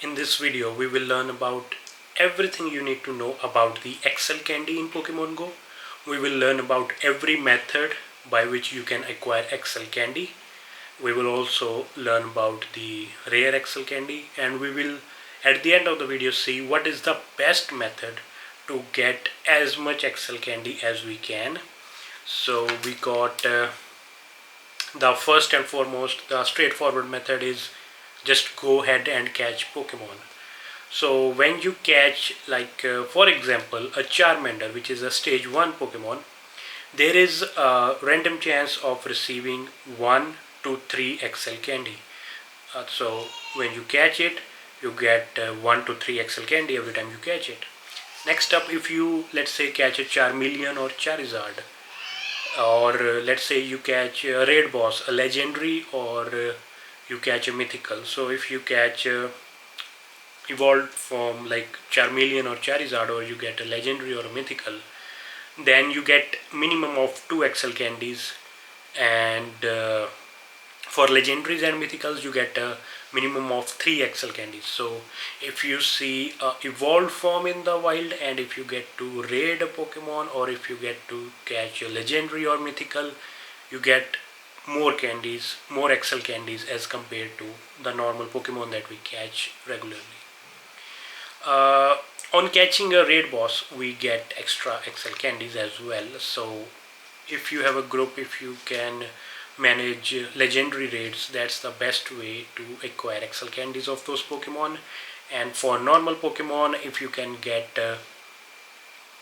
In this video, we will learn about everything you need to know about the Excel candy in Pokemon Go. We will learn about every method by which you can acquire Excel candy. We will also learn about the rare Excel candy, and we will at the end of the video see what is the best method to get as much Excel candy as we can. So we got the first and foremost, the straightforward method is just go ahead and catch Pokemon. So when you catch, for example, a Charmander, which is a stage 1 Pokemon, there is a random chance of receiving 1 to 3 Excel candy. So when you catch it, you get 1 to 3 Excel candy every time you catch it. Next up, if you, let's say, catch a Charmeleon or Charizard, or let's say you catch a raid boss, a legendary, or you catch a mythical. So if you catch evolved form like Charmeleon or Charizard, or you get a legendary or a mythical, then you get minimum of 2 Excel candies, and for legendaries and mythicals you get a minimum of 3 Excel candies. So if you see a evolved form in the wild, and if you get to raid a Pokemon, or if you get to catch a legendary or mythical, you get more candies, more Excel candies as compared to the normal Pokemon that we catch regularly. On catching a raid boss, we get extra Excel candies as well. So if you have a group, if you can manage legendary raids, that's the best way to acquire Excel candies of those Pokemon. And for normal Pokemon, if you can get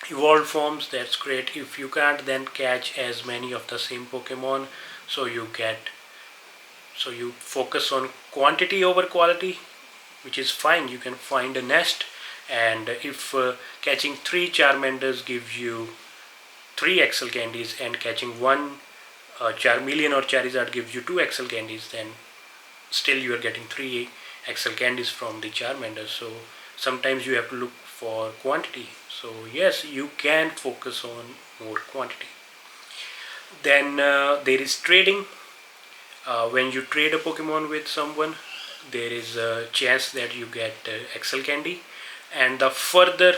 evolved forms, that's great. If you can't, then catch as many of the same Pokemon, so you focus on quantity over quality, which is fine. You can find a nest, and if catching 3 Charmanders gives you 3 Excel candies, and catching 1 Charmeleon or Charizard gives you 2 Excel candies, then still you are getting 3 Excel candies from the Charmander. So sometimes you have to look for quantity. So yes, you can focus on more quantity. Then there is trading. When you trade a Pokemon with someone, there is a chance that you get Excel candy, and the further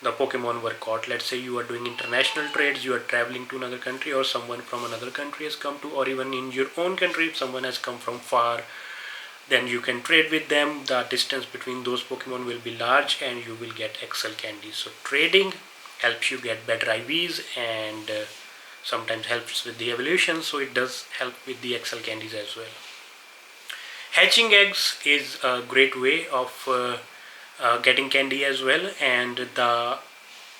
the Pokemon were caught, let's say you are doing international trades, you are traveling to another country, or someone from another country has come to, or even in your own country if someone has come from far, then you can trade with them. The distance between those Pokemon will be large, and you will get Excel candy. So trading helps you get better IVs, and sometimes helps with the evolution, so it does help with the Excel candies as well. Hatching eggs is a great way of getting candy as well, and the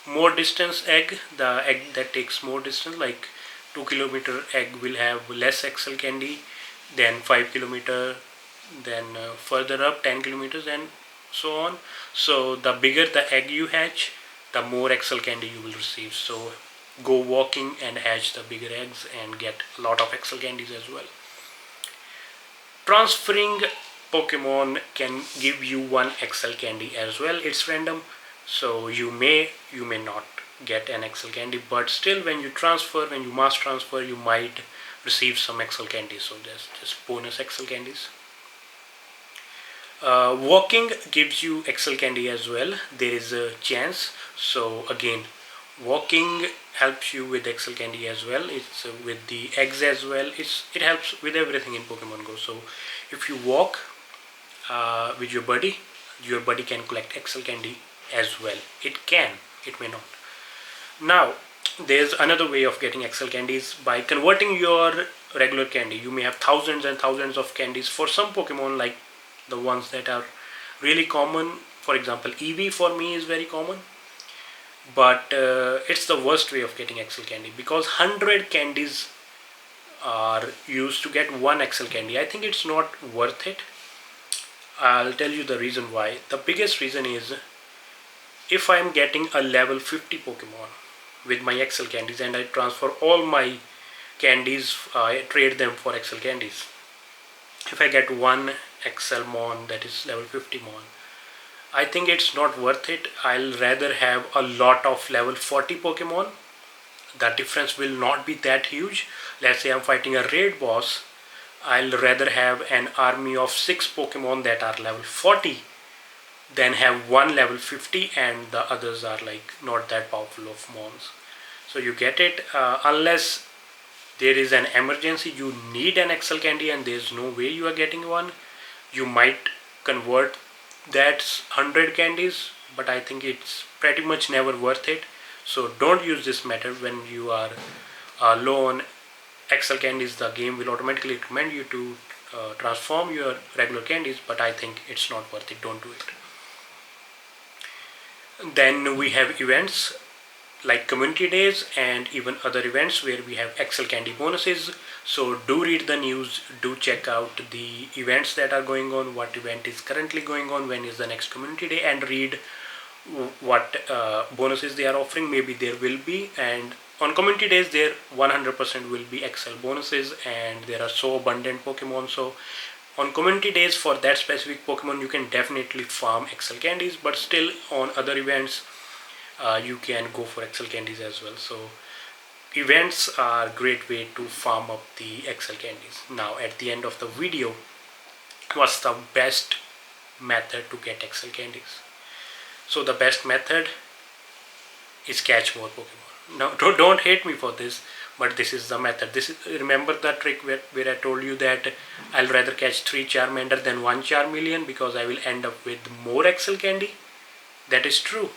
more distance egg, the egg that takes more distance, like 2 kilometer egg, will have less Excel candy than 5 kilometer, then further up 10 kilometers, and so on. So the bigger the egg you hatch, the more Excel candy you will receive. So go walking and hatch the bigger eggs and get a lot of Excel candies as well. Transferring Pokemon can give you 1 Excel candy as well. It's random, so you may not get an Excel candy, but still when you transfer, when you mass transfer, you might receive some Excel candies. So there's just bonus Excel candies. Walking gives you Excel candy as well. There is a chance. So again, walking helps you with Excel candy as well. It's with the eggs as well. It helps with everything in Pokemon Go. So if you walk with your buddy can collect Excel candy as well. It can, it may not. Now there's another way of getting Excel candies by converting your regular candy. You may have thousands and thousands of candies for some Pokemon, like the ones that are really common. For example, Eevee for me is very common, but it's the worst way of getting Excel candy, because 100 candies are used to get 1 Excel candy. I think it's not worth it. I'll tell you the reason why. The biggest reason is, if I'm getting a level 50 Pokemon with my Excel candies, and I transfer all my candies, I trade them for Excel candies. If I get 1 Excel Mon, that is level 50 Mon, I think it's not worth it. I'll rather have a lot of level 40 Pokemon. The difference will not be that huge. Let's say I'm fighting a raid boss, I'll rather have an army of 6 Pokemon that are level 40 then have one level 50 and the others are like not that powerful of mons. So you get it, unless there is an emergency, you need an Excel candy and there's no way you are getting one, you might convert that 100 candies, but I think it's pretty much never worth it. So don't use this method when you are low on Excel candies. The game will automatically recommend you to transform your regular candies, but I think it's not worth it. Don't do it. Then we have events like community days and even other events where we have Excel candy bonuses. So do read the news, do check out the events that are going on, what event is currently going on, when is the next community day, and read what bonuses they are offering. Maybe there will be, and on community days there 100% will be Excel bonuses, and there are so abundant Pokemon. So on community days for that specific Pokemon you can definitely farm Excel candies, but still on other events you can go for Excel candies as well. So events are a great way to farm up the Excel candies. Now at the end of the video, what's the best method to get Excel candies? So the best method is catch more Pokemon. Now don't hate me for this, but this is the method. This is, remember the trick where I told you that I'll rather catch 3 Charmander than 1 Charmeleon because I will end up with more Excel candy? That is true.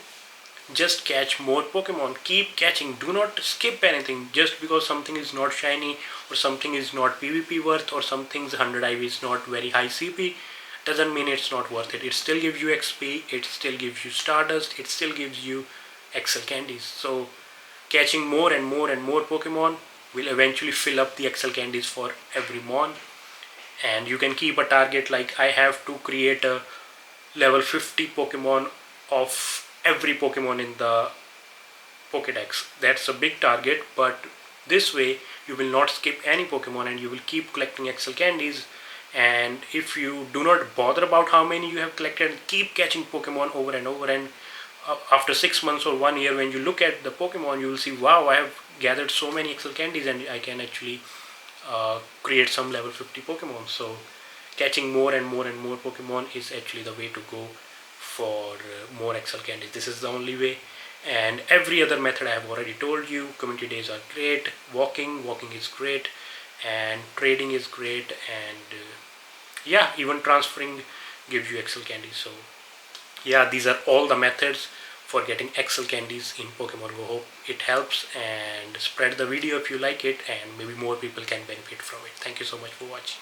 Just catch more Pokemon, keep catching, do not skip anything. Just because something is not shiny or something is not PvP worth or something's 100 IV is not very high CP doesn't mean it's not worth it. It still gives you XP, it still gives you Stardust, it still gives you Excel candies. So catching more and more and more Pokemon will eventually fill up the Excel candies for every mon, and you can keep a target like I have to create a level 50 Pokemon of every Pokemon in the Pokédex. That's a big target, but this way you will not skip any Pokemon and you will keep collecting Excel candies. And if you do not bother about how many you have collected, keep catching Pokemon over and over, and after 6 months or 1 year when you look at the Pokemon, you will see, wow, I have gathered so many Excel candies and I can actually create some level 50 Pokemon. So catching more and more and more Pokemon is actually the way to go for more Excel candies. This is the only way, and every other method I have already told you. Community days are great, walking is great, and trading is great, and yeah, even transferring gives you Excel candies. So yeah, these are all the methods for getting Excel candies in Pokemon Go. Hope it helps, and spread the video if you like it, and maybe more people can benefit from it. Thank you so much for watching.